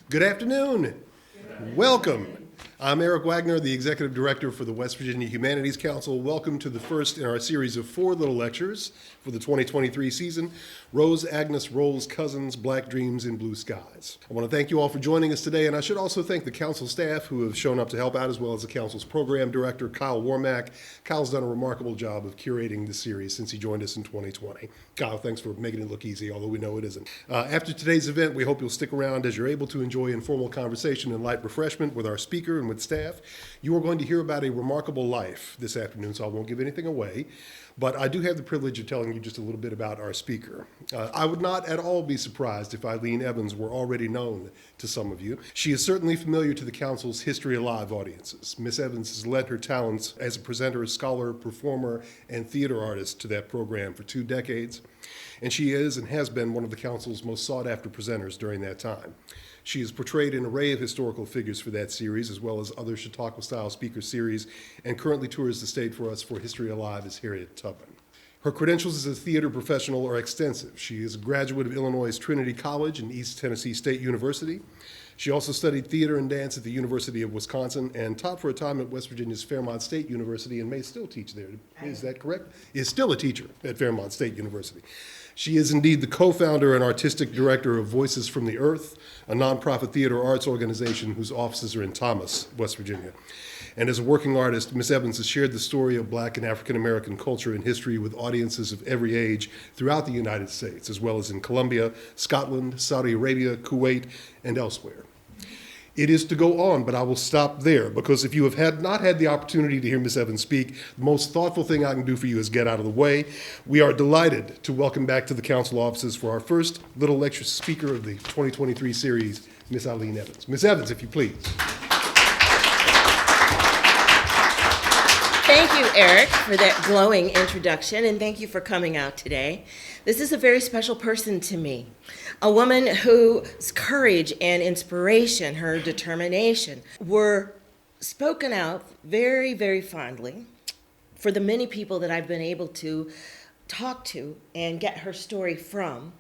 Good afternoon. Welcome. I'm Eric Wagner, the Executive Director for the West Virginia Humanities Council. Welcome to the first in our series of 4 little lectures for the 2023 season, Rose Agnes Rolls Cousins, Black Dreams in Blue Skies. I want to thank you all for joining us today, and I should also thank the council staff who have shown up to help out, as well as the council's program director, Kyle Warmack. Kyle's done a remarkable job of curating this series since he joined us in 2020. Kyle, thanks for making it look easy, although we know it isn't. After today's event, we hope you'll stick around as you're able to enjoy informal conversation and light refreshment with our speaker and with staff. You are going to hear about a remarkable life this afternoon, so I won't give anything away. But I do have the privilege of telling you just a little bit about our speaker. I would not at all be surprised if Ilene Evans were already known to some of you. She is certainly familiar to the Council's History Alive audiences. Miss Evans has lent her talents as a presenter, scholar, performer, and theater artist to that program for 2 decades. And she is and has been one of the Council's most sought-after presenters during that time. She has portrayed an array of historical figures for that series, as well as other Chautauqua-style speaker series, and currently tours the state for us for History Alive as Harriet Tubman. Her credentials as a theater professional are extensive. She is a graduate of Illinois' Trinity College and East Tennessee State University. She also studied theater and dance at the University of Wisconsin and taught for a time at West Virginia's Fairmont State University and may still teach there. Is that correct? Is still a teacher at Fairmont State University. She is indeed the co-founder and artistic director of Voices from the Earth, a nonprofit theater arts organization whose offices are in Thomas, West Virginia. And as a working artist, Ms. Evans has shared the story of Black and African American culture and history with audiences of every age throughout the United States, as well as in Colombia, Scotland, Saudi Arabia, Kuwait, and elsewhere. It is to go on, but I will stop there, because if you have not had the opportunity to hear Ms. Evans speak, the most thoughtful thing I can do for you is get out of the way. We are delighted to welcome back to the council offices for our first little lecture speaker of the 2023 series, Ms. Ilene Evans. Ms. Evans, if you please. Thank you, Eric, for that glowing introduction, and thank you for coming out today. This is a very special person to me, a woman whose courage and inspiration, her determination, were spoken out very, very fondly for the many people that I've been able to talk to and get her story from.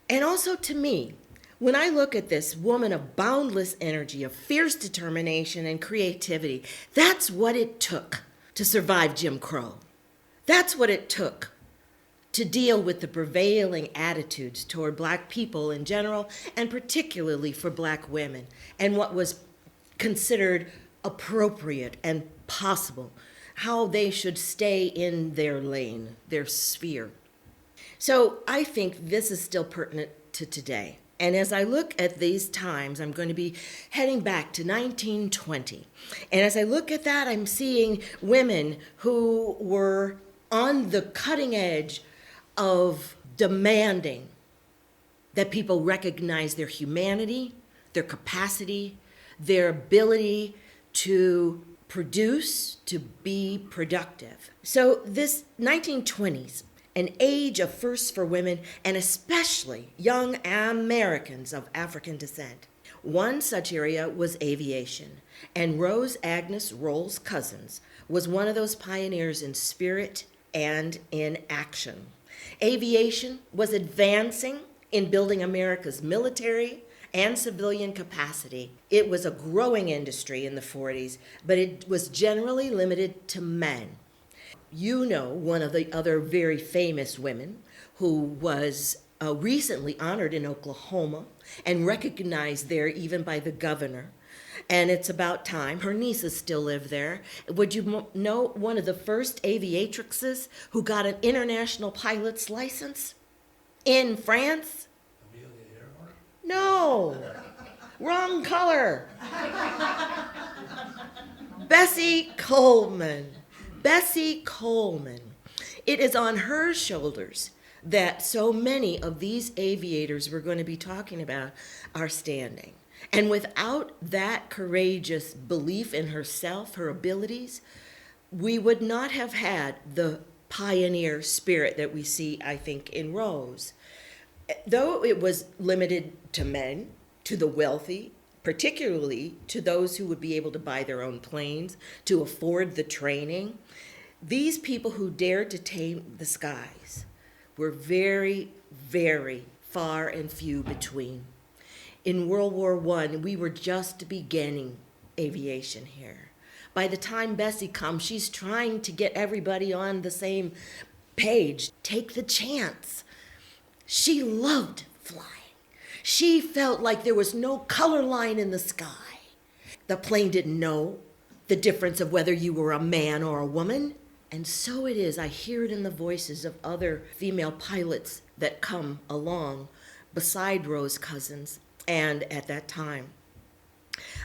And also to me, when I look at this woman of boundless energy, of fierce determination and creativity, that's what it took to survive Jim Crow. That's what it took to deal with the prevailing attitudes toward Black people in general, and particularly for Black women, and what was considered appropriate and possible, how they should stay in their lane, their sphere. So I think this is still pertinent to today. And as I look at these times, I'm going to be heading back to 1920. And as I look at that, I'm seeing women who were on the cutting edge of demanding that people recognize their humanity, their capacity, their ability to produce, to be productive. So this 1920s, an age of firsts for women, and especially young Americans of African descent. One such area was aviation, and Rose Agnes Rolls Cousins was one of those pioneers in spirit and in action. Aviation was advancing in building America's military and civilian capacity. It was a growing industry in the 40s, but it was generally limited to men. You know one of the other very famous women who was recently honored in Oklahoma and recognized there even by the governor. And it's about time. Her nieces still live there. Would you know one of the first aviatrixes who got an international pilot's license in France? No, wrong color. Bessie Coleman. Bessie Coleman. It is on her shoulders that so many of these aviators we're going to be talking about are standing. And without that courageous belief in herself, her abilities, we would not have had the pioneer spirit that we see, I think, in Rose. Though it was limited to men, to the wealthy, particularly to those who would be able to buy their own planes, to afford the training, these people who dared to tame the skies were very, very far and few between. In World War I, we were just beginning aviation here. By the time Bessie comes, she's trying to get everybody on the same page. Take the chance. She loved flying. She felt like there was no color line in the sky. The plane didn't know the difference of whether you were a man or a woman. And so it is. I hear it in the voices of other female pilots that come along beside Rose Cousins and at that time.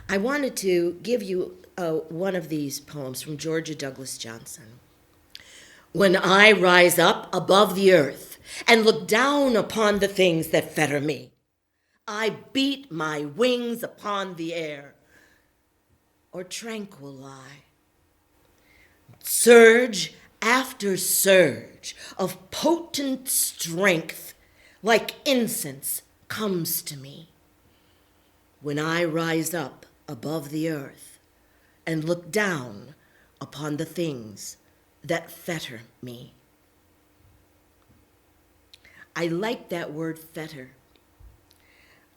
I wanted to give you one of these poems from Georgia Douglas Johnson. When I rise up above the earth and look down upon the things that fetter me, I beat my wings upon the air, or tranquil lie. Surge after surge of potent strength, like incense, comes to me when I rise up above the earth and look down upon the things that fetter me. I like that word fetter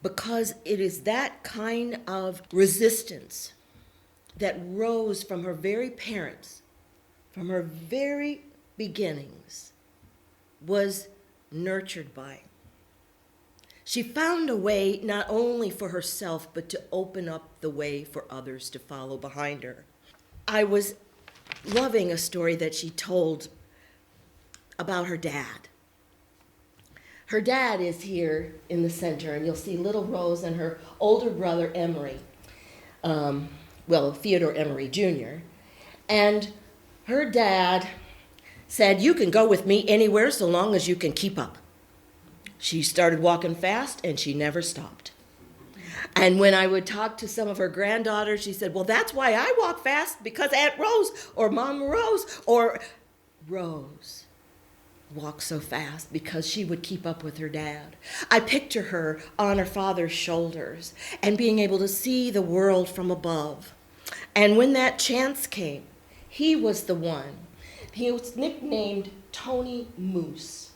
because it is that kind of resistance that rose from her very parents, from her very beginnings, was nurtured by. She found a way not only for herself, but to open up the way for others to follow behind her. I was loving a story that she told about her dad. Her dad is here in the center, and you'll see little Rose and her older brother, Emery. Theodore Emery Jr. And her dad said, "You can go with me anywhere so long as you can keep up." She started walking fast, and she never stopped. And when I would talk to some of her granddaughters, she said, "Well, that's why I walk fast, because Aunt Rose or Mama Rose or Rose walked so fast because she would keep up with her dad." I picture her on her father's shoulders and being able to see the world from above. And when that chance came, he was the one. He was nicknamed Tony Moose.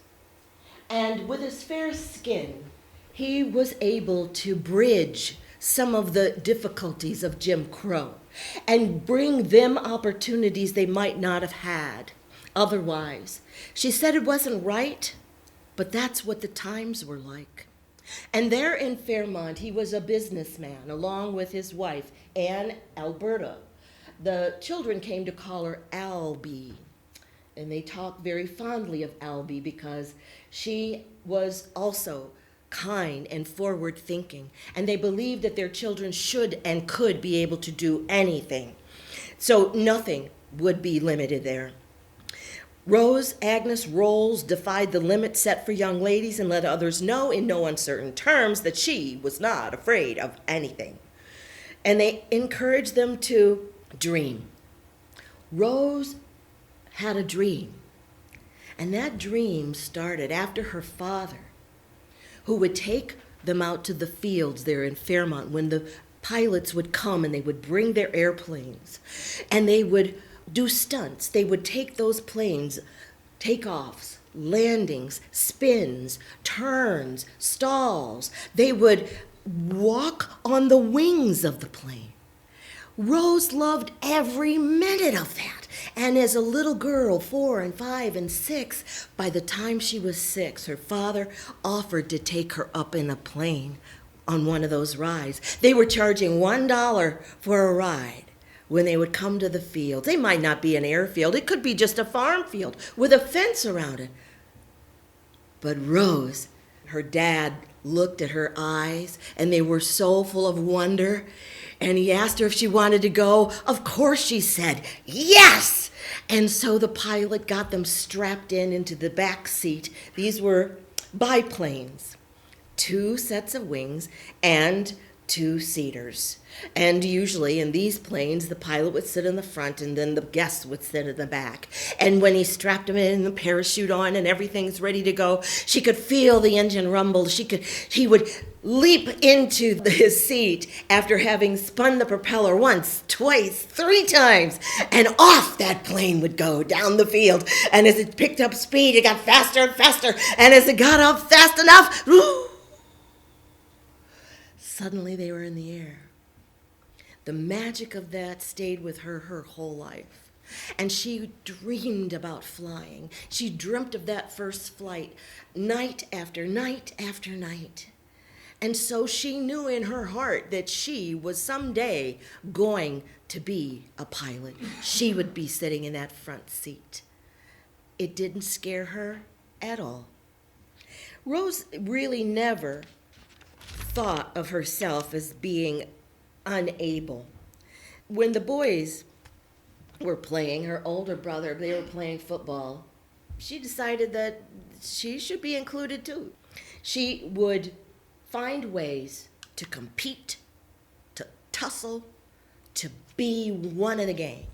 And with his fair skin, he was able to bridge some of the difficulties of Jim Crow and bring them opportunities they might not have had otherwise. She said it wasn't right, but that's what the times were like. And there in Fairmont, he was a businessman along with his wife, Ann Alberta. The children came to call her Albie, and they talked very fondly of Albie because she was also kind and forward-thinking, and they believed that their children should and could be able to do anything. So nothing would be limited there. Rose Agnes Rolls defied the limits set for young ladies and let others know in no uncertain terms that she was not afraid of anything. And they encouraged them to dream. Rose had a dream, and that dream started after her father, who would take them out to the fields there in Fairmont when the pilots would come and they would bring their airplanes and they would do stunts. They would take those planes, takeoffs, landings, spins, turns, stalls. They would walk on the wings of the plane. Rose loved every minute of that. And as a little girl, 4 and 5 and 6, by the time she was 6, her father offered to take her up in a plane on one of those rides. They were charging $1 for a ride when they would come to the field. They might not be an airfield. It could be just a farm field with a fence around it. But Rose, her dad looked at her eyes, and they were so full of wonder. And he asked her if she wanted to go. Of course she said, yes! And so the pilot got them strapped into the back seat. These were biplanes, 2 sets of wings and 2 seaters. And usually in these planes, the pilot would sit in the front and then the guests would sit in the back. And when he strapped him in, the parachute on and everything's ready to go, she could feel the engine rumble. He would leap into his seat after having spun the propeller once, twice, 3 times, and off that plane would go down the field. And as it picked up speed, it got faster and faster. And as it got up fast enough, suddenly they were in the air. The magic of that stayed with her whole life. And she dreamed about flying. She dreamt of that first flight night after night after night. And so she knew in her heart that she was someday going to be a pilot. She would be sitting in that front seat. It didn't scare her at all. Rose really never thought of herself as being unable. When the boys were playing, her older brother, they were playing football, she decided that she should be included too. She would find ways to compete, to tussle, to be one of the gang.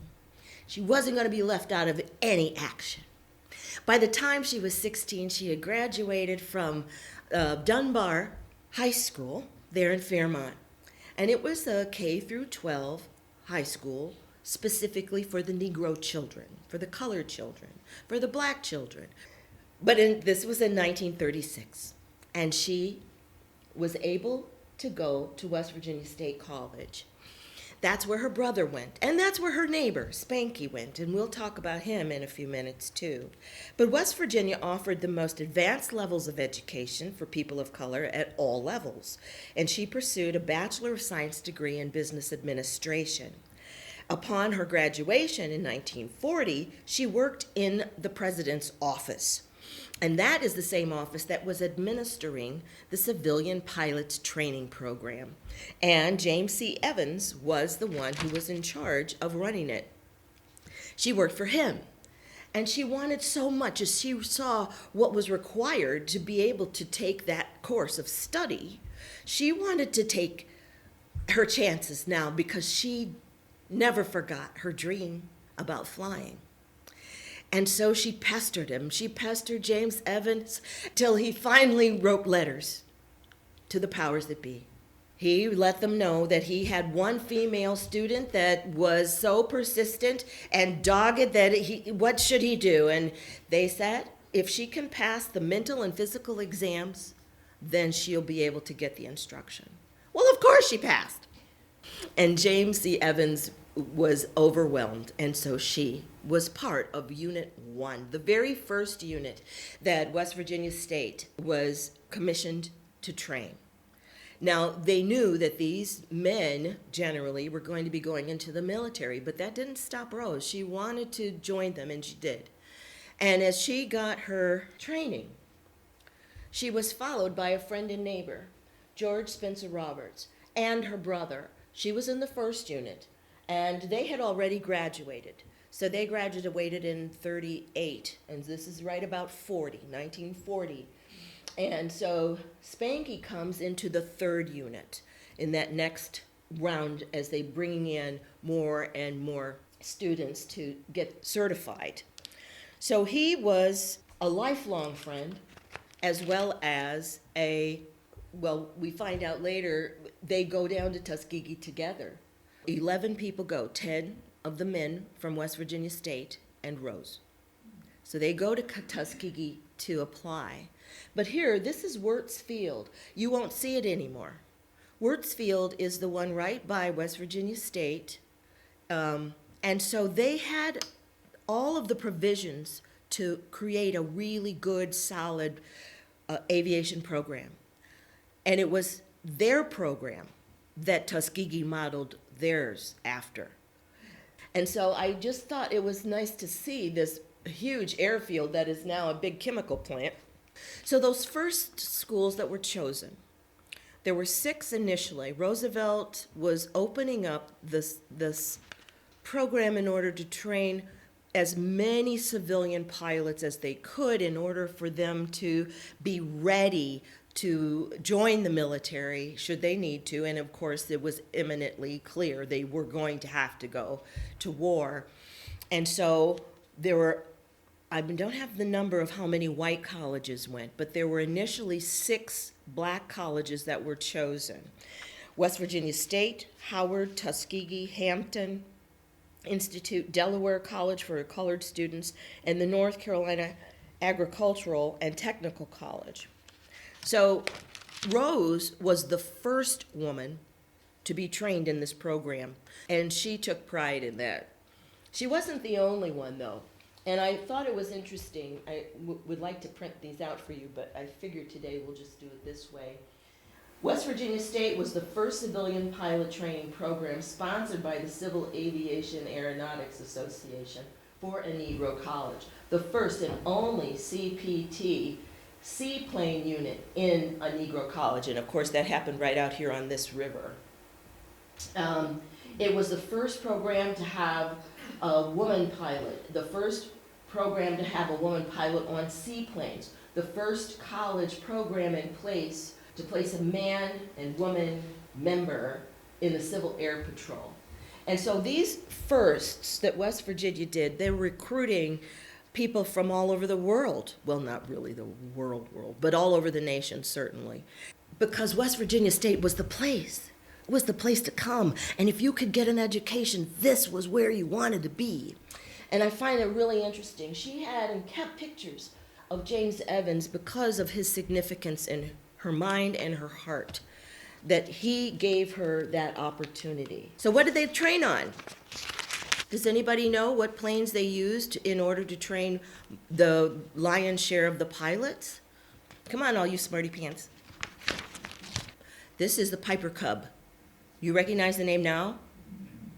She wasn't going to be left out of any action. By the time she was 16, she had graduated from Dunbar High School there in Fairmont. And it was a K through 12 high school specifically for the Negro children, for the colored children, for the black children. But this was in 1936. And she was able to go to West Virginia State College. That's where her brother went, and that's where her neighbor, Spanky, went, and we'll talk about him in a few minutes, too. But West Virginia offered the most advanced levels of education for people of color at all levels, and she pursued a Bachelor of Science degree in Business Administration. Upon her graduation in 1940, she worked in the president's office. And that is the same office that was administering the civilian pilots training program. And James C. Evans was the one who was in charge of running it. She worked for him. And she wanted so much, as she saw what was required to be able to take that course of study, she wanted to take her chances now because she never forgot her dream about flying. And so she pestered him. She pestered James Evans till he finally wrote letters to the powers that be. He let them know that he had one female student that was so persistent and dogged that what should he do? And they said, if she can pass the mental and physical exams, then she'll be able to get the instruction. Well, of course she passed. And James C. Evans was overwhelmed, and so she was part of Unit 1, the very first unit that West Virginia State was commissioned to train. Now, they knew that these men generally were going to be going into the military, but that didn't stop Rose. She wanted to join them, and she did. And as she got her training, she was followed by a friend and neighbor, George Spencer Roberts, and her brother. She was in the first unit, and they had already graduated. So they graduated in 38, and this is right about 1940. And so Spanky comes into the third unit in that next round as they bring in more and more students to get certified. So he was a lifelong friend as well as we find out later, they go down to Tuskegee together. 11 people go, 10 of the men from West Virginia State and Rose. So they go to Tuskegee to apply. But here, this is Wirtz Field. You won't see it anymore. Wirtz Field is the one right by West Virginia State. And so they had all of the provisions to create a really good, solid aviation program. And it was their program that Tuskegee modeled theirs after. And so I just thought it was nice to see this huge airfield that is now a big chemical plant. So those first schools that were chosen, there were 6 initially. Roosevelt was opening up this program in order to train as many civilian pilots as they could in order for them to be ready to join the military should they need to. And of course, it was imminently clear they were going to have to go to war. And so there were, I don't have the number of how many white colleges went, but there were initially 6 black colleges that were chosen. West Virginia State, Howard, Tuskegee, Hampton Institute, Delaware College for colored students, and the North Carolina Agricultural and Technical College. So Rose was the first woman to be trained in this program, and she took pride in that. She wasn't the only one, though, and I thought it was interesting. I would like to print these out for you, but I figured today we'll just do it this way. West Virginia State was the first civilian pilot training program sponsored by the Civil Aviation Aeronautics Association for a Negro college, the first and only CPT seaplane unit in a Negro college, and of course that happened right out here on this river. It was the first program to have a woman pilot, the first program to have a woman pilot on seaplanes, the first college program in place to place a man and woman member in the Civil Air Patrol. And so these firsts that West Virginia did, they were recruiting people from all over the world. Well, not really the world, but all over the nation, certainly. Because West Virginia State was the place. It was the place to come. And if you could get an education, this was where you wanted to be. And I find it really interesting. She had and kept pictures of James Evans because of his significance in her mind and her heart, that he gave her that opportunity. So what did they train on? Does anybody know what planes they used in order to train the lion's share of the pilots? Come on, all you smarty pants. This is the Piper Cub. You recognize the name now?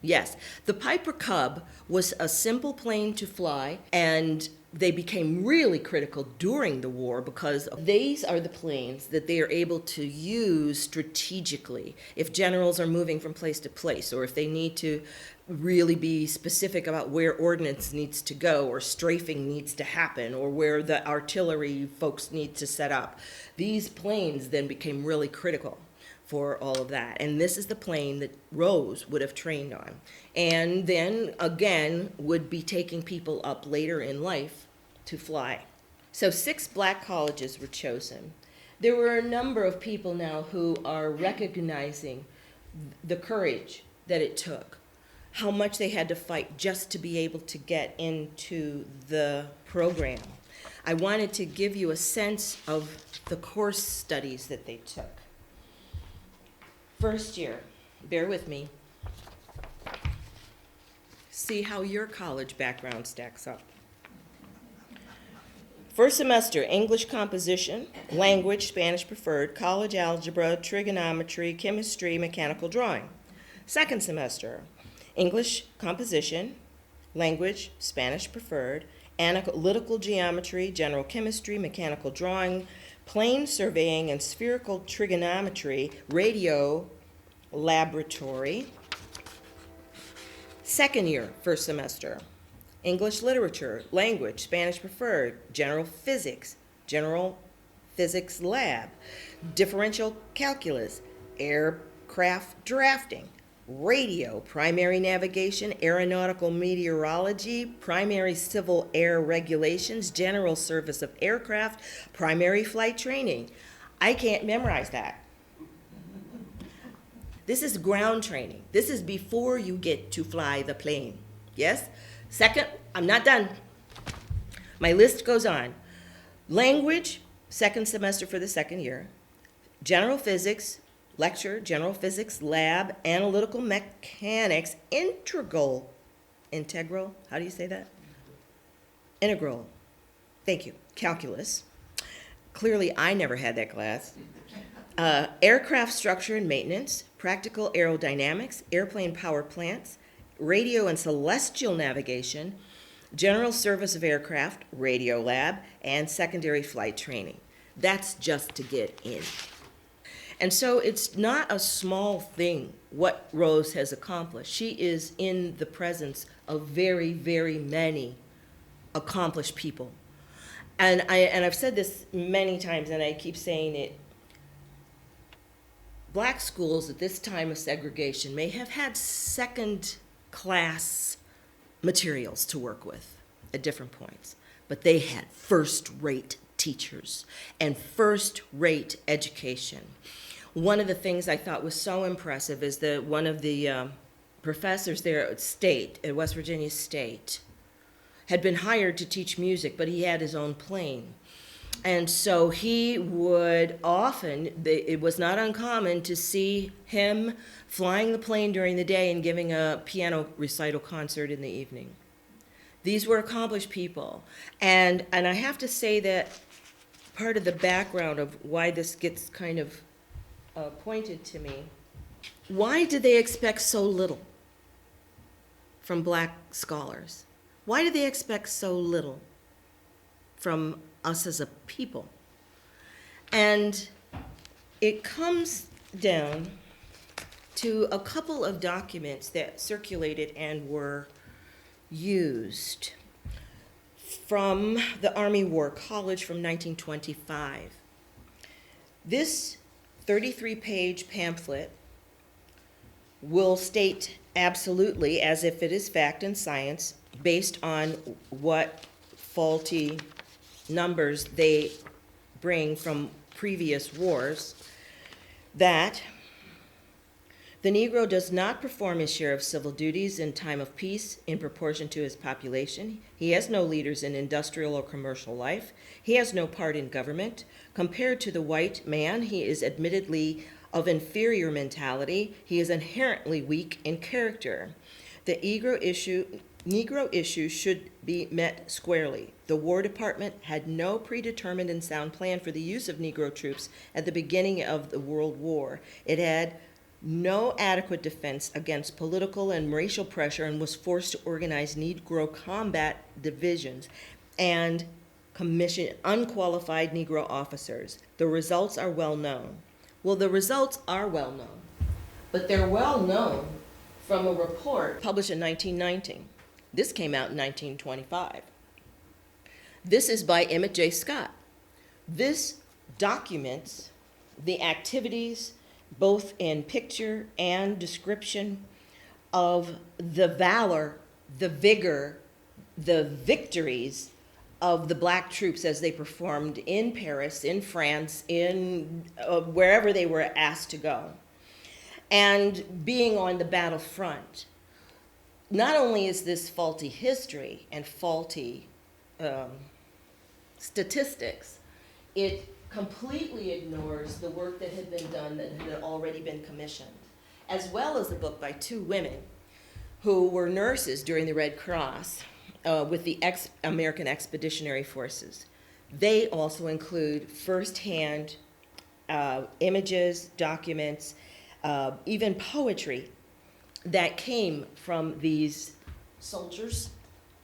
Yes. The Piper Cub was a simple plane to fly, and they became really critical during the war because these are the planes that they are able to use strategically if generals are moving from place to place, or if they need to really be specific about where ordnance needs to go, or strafing needs to happen, or where the artillery folks need to set up. These planes then became really critical for all of that. And this is the plane that Rose would have trained on. And then, again, would be taking people up later in life to fly. So 6 black colleges were chosen. There were a number of people now who are recognizing the courage that it took, how much they had to fight just to be able to get into the program. I wanted to give you a sense of the course studies that they took. First year, bear with me, see how your college background stacks up. First semester, English composition, language, Spanish preferred, college algebra, trigonometry, chemistry, mechanical drawing. Second semester, English composition, language, Spanish preferred, analytical geometry, general chemistry, mechanical drawing, plane surveying and spherical trigonometry, radio laboratory. Second year, first semester, English literature, language, Spanish preferred, general physics lab, differential calculus, aircraft drafting, radio, primary navigation, aeronautical meteorology, primary civil air regulations, general service of aircraft, primary flight training. I can't memorize that. This is ground training. This is before you get to fly the plane. Yes? Second, I'm not done. My list goes on. Language, second semester for the second year. General physics, lecture, general physics lab, analytical mechanics, integral, how do you say that? Integral, thank you, calculus. Clearly, I never had that class. Aircraft structure and maintenance, practical aerodynamics, airplane power plants, radio and celestial navigation, general service of aircraft, radio lab, and secondary flight training. That's just to get in. And so it's not a small thing what Rose has accomplished. She is in the presence of very, very many accomplished people. And I've said this many times, and I keep saying it. Black schools at this time of segregation may have had second-class materials to work with at different points, but they had first-rate teachers and first-rate education. One of the things I thought was so impressive is that one of the professors there at West Virginia State, had been hired to teach music, but he had his own plane. And so he would often, it was not uncommon to see him flying the plane during the day and giving a piano recital concert in the evening. These were accomplished people. And I have to say that part of the background of why this gets kind of pointed to me, why did they expect so little from black scholars? Why did they expect so little from us as a people? And it comes down to a couple of documents that circulated and were used from the Army War College from 1925. This 33-page pamphlet will state absolutely, as if it is fact and science, based on what faulty numbers they bring from previous wars, that the Negro does not perform his share of civil duties in time of peace in proportion to his population. He has no leaders in industrial or commercial life. He has no part in government. Compared to the white man, he is admittedly of inferior mentality. He is inherently weak in character. The Negro issue should be met squarely. The War Department had no predetermined and sound plan for the use of Negro troops at the beginning of the World War. It had no adequate defense against political and racial pressure and was forced to organize Negro combat divisions and commission unqualified Negro officers. The results are well known. Well, the results are well known, but they're well known from a report published in 1919. This came out in 1925. This is by Emmett J. Scott. This documents the activities, both in picture and description, of the valor, the vigor, the victories of the black troops as they performed in Paris, in France, in wherever they were asked to go. And being on the battlefront, not only is this faulty history and faulty statistics, it completely ignores the work that had been done that had already been commissioned, as well as a book by two women who were nurses during the Red Cross with the American Expeditionary Forces. They also include firsthand images, documents, even poetry that came from these soldiers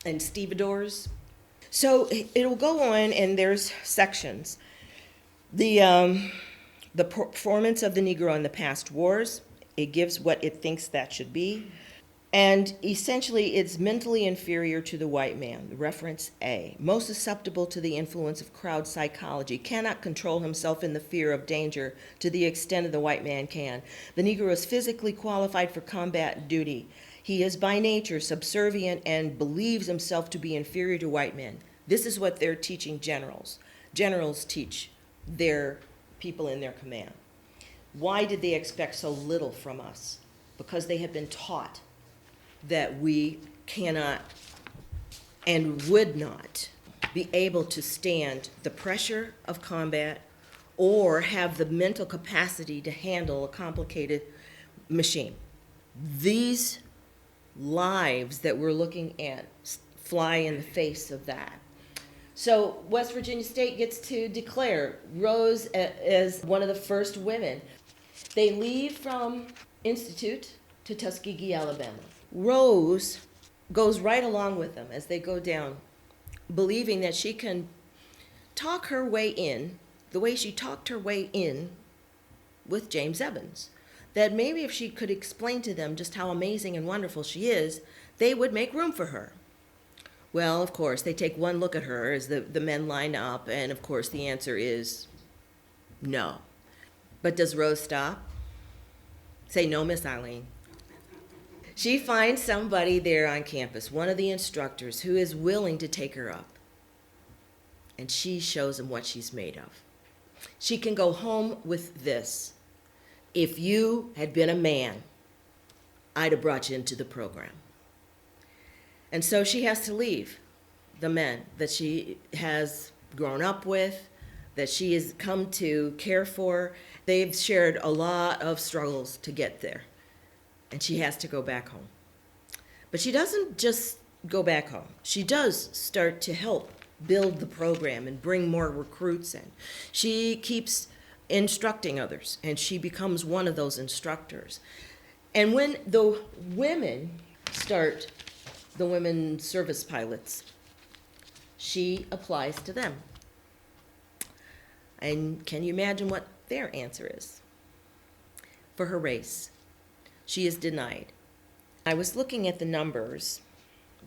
and stevedores. So it'll go on, and there's sections. The performance of the Negro in the past wars, it gives what it thinks that should be. And essentially, it's mentally inferior to the white man, reference A, most susceptible to the influence of crowd psychology, cannot control himself in the fear of danger to the extent of the white man can. The Negro is physically qualified for combat duty. He is by nature subservient and believes himself to be inferior to white men. This is what they're teaching generals. Generals teach their people in their command. Why did they expect so little from us? Because they have been taught that we cannot and would not be able to stand the pressure of combat or have the mental capacity to handle a complicated machine. These lives that we're looking at fly in the face of that. So West Virginia State gets to declare Rose as one of the first women. They leave from Institute to Tuskegee, Alabama. Rose goes right along with them as they go down, believing that she can talk her way in, the way she talked her way in with James Evans. That maybe if she could explain to them just how amazing and wonderful she is, they would make room for her. Well, of course, they take one look at her as the men line up, and of course the answer is no. But does Rose stop? Say, no, Miss Ilene. She finds somebody there on campus, one of the instructors, who is willing to take her up. And she shows him what she's made of. She can go home with this. If you had been a man, I'd have brought you into the program. And so she has to leave the men that she has grown up with, that she has come to care for. They've shared a lot of struggles to get there, and she has to go back home. But she doesn't just go back home. She does start to help build the program and bring more recruits in. She keeps instructing others, and she becomes one of those instructors. And when the women start, the women service pilots, she applies to them. And can you imagine what their answer is? For her race, she is denied. I was looking at the numbers.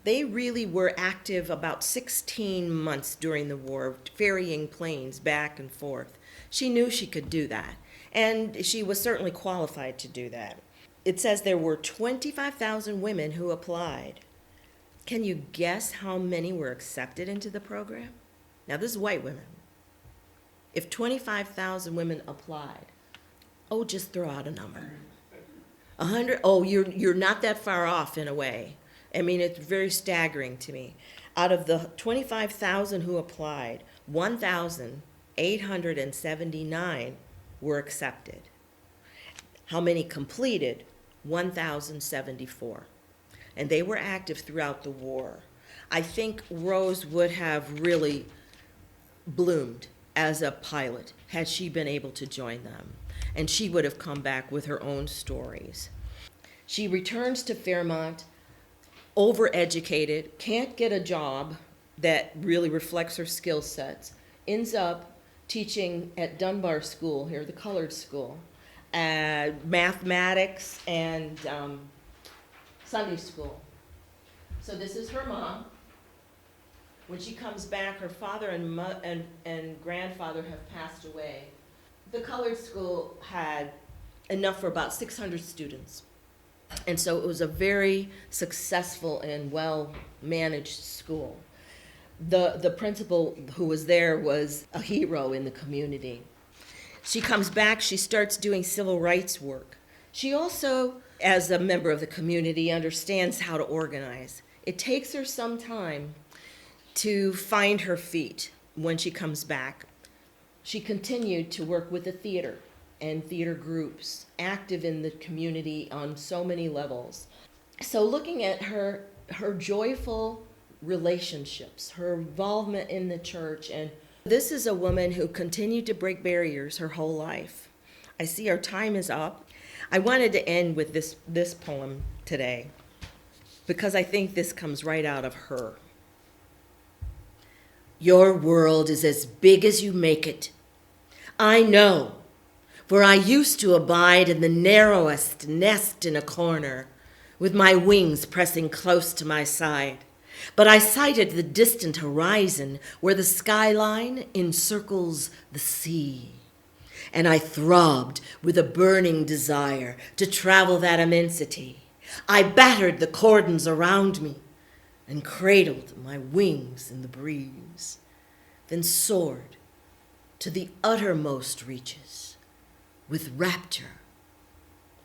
They really were active about 16 months during the war, ferrying planes back and forth. She knew she could do that, and she was certainly qualified to do that. It says there were 25,000 women who applied. Can you guess how many were accepted into the program? Now, this is white women. If 25,000 women applied, oh, just throw out a number. 100? Oh, you're not that far off in a way. I mean, it's very staggering to me. Out of the 25,000 who applied, 1,879 were accepted. How many completed? 1,074. And they were active throughout the war. I think Rose would have really bloomed as a pilot had she been able to join them. And she would have come back with her own stories. She returns to Fairmont, overeducated, can't get a job that really reflects her skill sets, ends up teaching at Dunbar School here, the colored school, mathematics and Sunday school. So this is her mom. When she comes back, her father and grandfather have passed away. The colored school had enough for about 600 students. And so it was a very successful and well-managed school. The principal who was there was a hero in the community. She comes back, she starts doing civil rights work. She also, as a member of the community, understands how to organize. It takes her some time to find her feet when she comes back. She continued to work with the theater and theater groups, active in the community on so many levels. So looking at her joyful relationships, her involvement in the church, and this is a woman who continued to break barriers her whole life. I see our time is up. I wanted to end with this poem today because I think this comes right out of her. Your world is as big as you make it. I know, for I used to abide in the narrowest nest in a corner, with my wings pressing close to my side. But I sighted the distant horizon where the skyline encircles the sea. And I throbbed with a burning desire to travel that immensity. I battered the cordons around me and cradled my wings in the breeze, then soared to the uttermost reaches with rapture,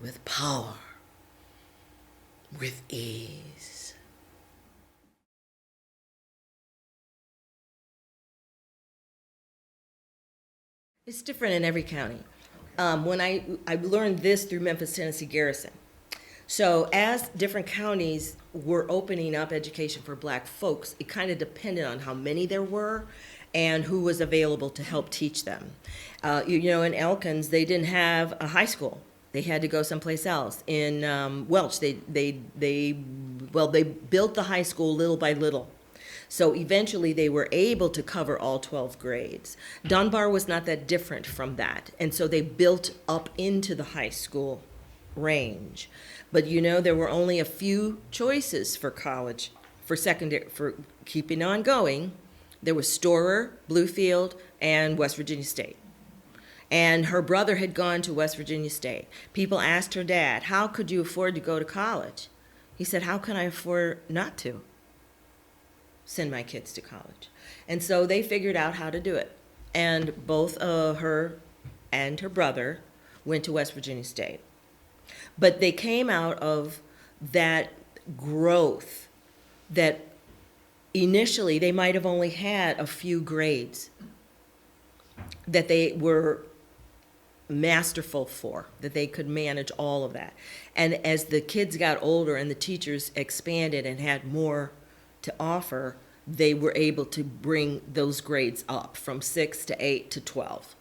with power, with ease. It's different in every county. When I learned this through Memphis, Tennessee Garrison. So as different counties were opening up education for black folks, it kind of depended on how many there were and who was available to help teach them. In Elkins, they didn't have a high school. They had to go someplace else. In Welch, they built the high school little by little. So eventually they were able to cover all 12 grades. Dunbar was not that different from that. And so they built up into the high school range. But there were only a few choices for college, for secondary, for keeping on going. There was Storer, Bluefield, and West Virginia State. And her brother had gone to West Virginia State. People asked her dad, how could you afford to go to college? He said, how can I afford not to send my kids to college? And so they figured out how to do it. And both her and her brother went to West Virginia State. But they came out of that growth that initially they might have only had a few grades that they were masterful for, that they could manage all of that. And as the kids got older and the teachers expanded and had more to offer, they were able to bring those grades up from 6 to 8 to 12.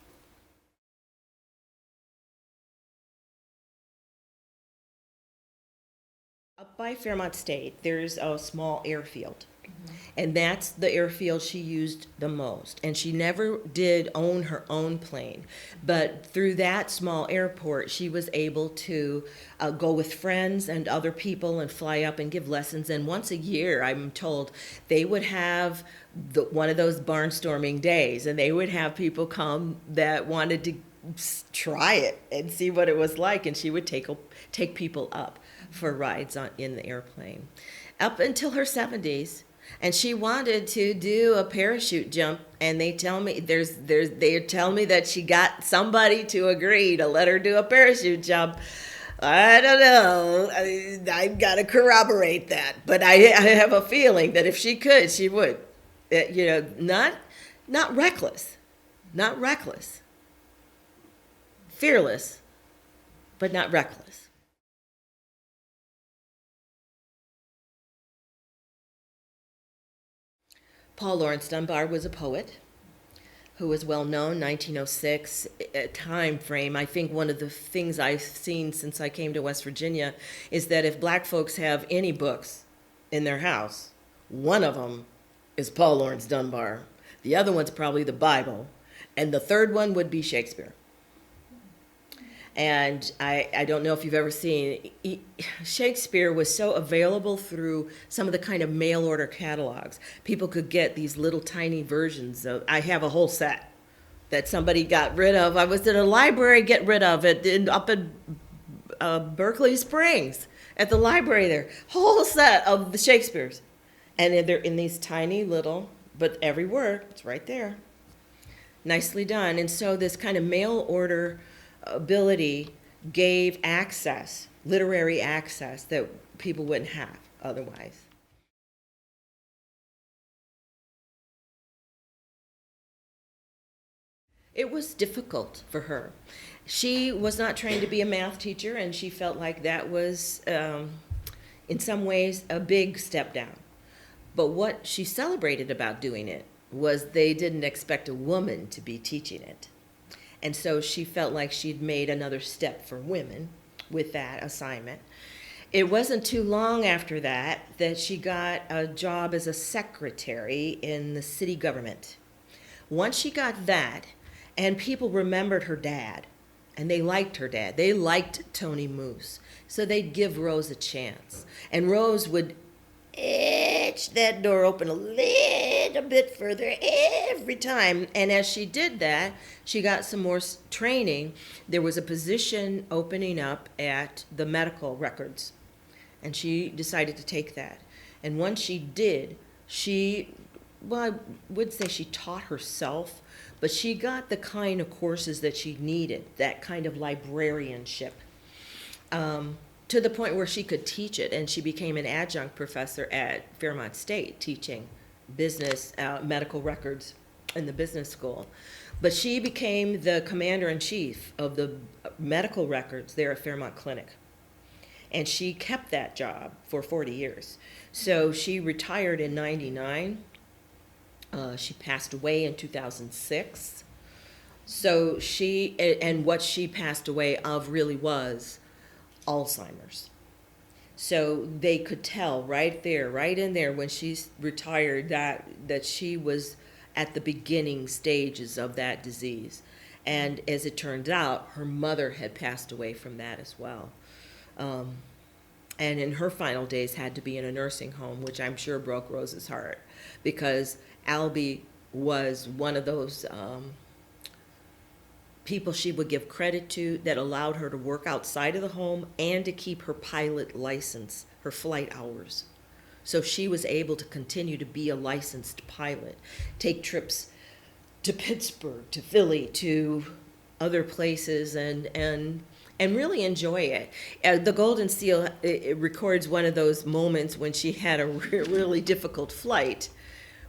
Up by Fairmont State, there's a small airfield. And that's the airfield she used the most. And she never did own her own plane. But through that small airport, she was able to go with friends and other people and fly up and give lessons. And once a year, I'm told, they would have one of those barnstorming days. And they would have people come that wanted to try it and see what it was like. And she would take people up for rides in the airplane. Up until her 70s. And she wanted to do a parachute jump, and they tell me they tell me that she got somebody to agree to let her do a parachute jump. I don't know. I've got to corroborate that, but I have a feeling that if she could, she would. Not reckless, fearless, but not reckless. Paul Laurence Dunbar was a poet who was well known, 1906 time frame. I think one of the things I've seen since I came to West Virginia is that if black folks have any books in their house, one of them is Paul Laurence Dunbar. The other one's probably the Bible. And the third one would be Shakespeare. And I don't know if you've ever seen, Shakespeare was so available through some of the kind of mail order catalogs. People could get these little tiny versions of, I have a whole set that somebody got rid of. I was at a library get rid of it up in Berkeley Springs at the library there. Whole set of the Shakespeares. And they're in these tiny little, but every word, it's right there. Nicely done. And so this kind of mail order ability gave access, literary access, that people wouldn't have otherwise. It was difficult for her. She was not trained to be a math teacher, and she felt like that was, in some ways, a big step down. But what she celebrated about doing it was they didn't expect a woman to be teaching it. And so she felt like she'd made another step for women with that assignment. It wasn't too long after that she got a job as a secretary in the city government. Once she got that, and people remembered her dad, and they liked her dad. They liked Tony Moose. So they'd give Rose a chance. And Rose would edge that door open a little bit further every time. And as she did that, she got some more training. There was a position opening up at the medical records, and she decided to take that. And once she did, I would say she taught herself, but she got the kind of courses that she needed, that kind of librarianship. To the point where she could teach it, and she became an adjunct professor at Fairmont State teaching business, medical records in the business school. But she became the commander-in-chief of the medical records there at Fairmont Clinic. And she kept that job for 40 years. So she retired in 99. She passed away in 2006. So what she passed away of really was Alzheimer's. So they could tell right in there when she retired that she was at the beginning stages of that disease. And as it turned out, her mother had passed away from that as well. And in her final days had to be in a nursing home, which I'm sure broke Rose's heart, because Albie was one of those people she would give credit to that allowed her to work outside of the home and to keep her pilot license, her flight hours. So she was able to continue to be a licensed pilot, take trips to Pittsburgh, to Philly, to other places, and really enjoy it. The Golden Seal, it records one of those moments when she had a really difficult flight,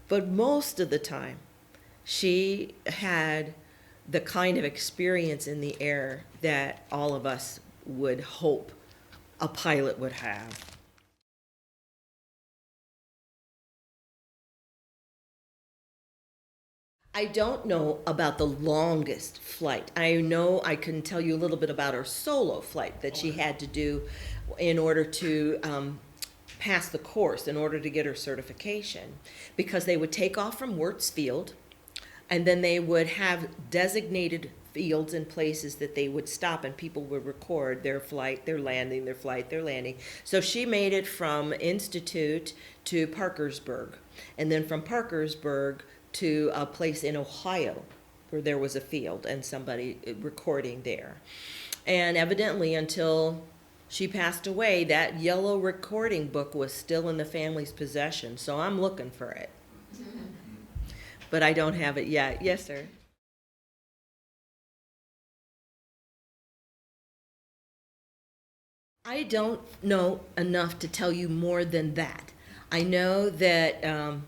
but most of the time she had the kind of experience in the air that all of us would hope a pilot would have. I don't know about the longest flight. I know I can tell you a little bit about her solo flight that she had to do in order to pass the course, in order to get her certification, because they would take off from Wirtz Field, and then they would have designated fields and places that they would stop, and people would record their flight, their landing, their flight, their landing. So she made it from Institute to Parkersburg, and then from Parkersburg to a place in Ohio where there was a field and somebody recording there. And evidently, until she passed away, that yellow recording book was still in the family's possession. So I'm looking for it. But I don't have it yet. Yes, sir. I don't know enough to tell you more than that. I know that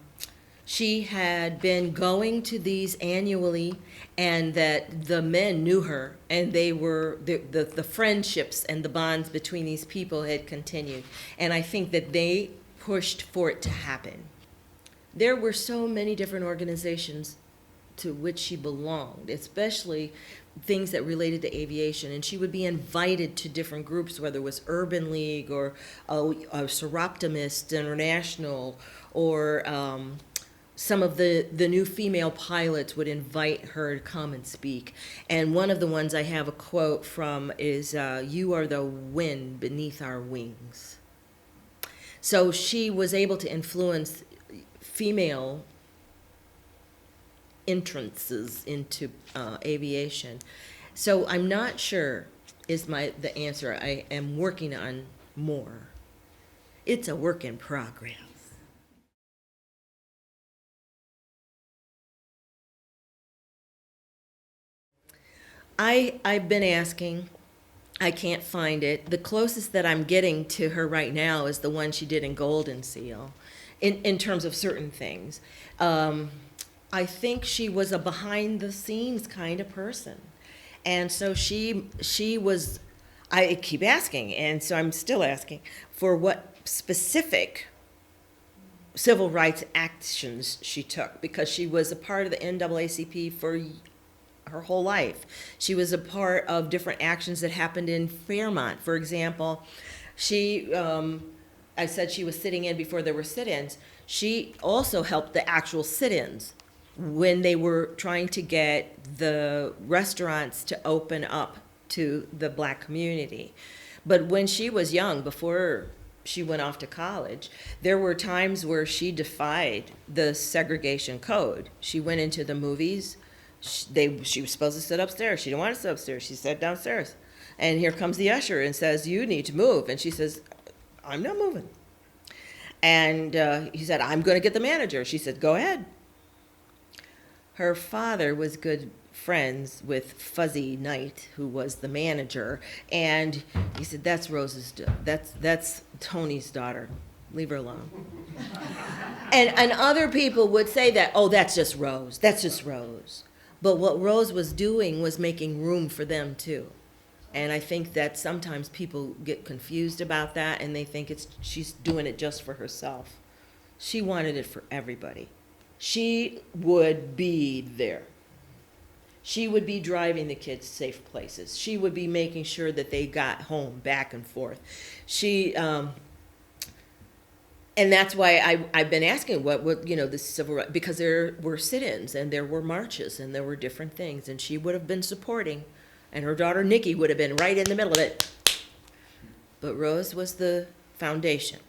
she had been going to these annually, and that the men knew her, and they were the friendships and the bonds between these people had continued. And I think that they pushed for it to happen. There were so many different organizations to which she belonged, especially things that related to aviation, and she would be invited to different groups, whether it was Urban League or Seroptimist International, or some of the new female pilots would invite her to come and speak. And one of the ones I have a quote from is, "You are the wind beneath our wings." So she was able to influence female entrances into aviation. So I'm not sure is the answer. I am working on more. It's a work in progress. I've been asking. I can't find it. The closest that I'm getting to her right now is the one she did in Golden Seal, in terms of certain things. I think she was a behind-the-scenes kind of person. And so she was, I keep asking, and so I'm still asking, for what specific civil rights actions she took, because she was a part of the NAACP for her whole life. She was a part of different actions that happened in Fairmont. For example, I said she was sitting in before there were sit-ins. She also helped the actual sit-ins when they were trying to get the restaurants to open up to the black community. But when she was young, before she went off to college, there were times where she defied the segregation code. She went into the movies. She was supposed to sit upstairs. She didn't want to sit upstairs. She sat downstairs. And here comes the usher and says, "You need to move." And she says, "I'm not moving." And he said, "I'm going to get the manager." She said, "Go ahead." Her father was good friends with Fuzzy Knight, who was the manager. And he said, "That's that's Tony's daughter. Leave her alone." And other people would say that, "Oh, that's just Rose. That's just Rose." But what Rose was doing was making room for them too. And I think that sometimes people get confused about that, and they think she's doing it just for herself. She wanted it for everybody. She would be there. She would be driving the kids safe places. She would be making sure that they got home back and forth. And that's why I've been asking what the civil rights, because there were sit-ins and there were marches and there were different things, and she would have been supporting, and her daughter Nikki would have been right in the middle of it. But Rose was the foundation.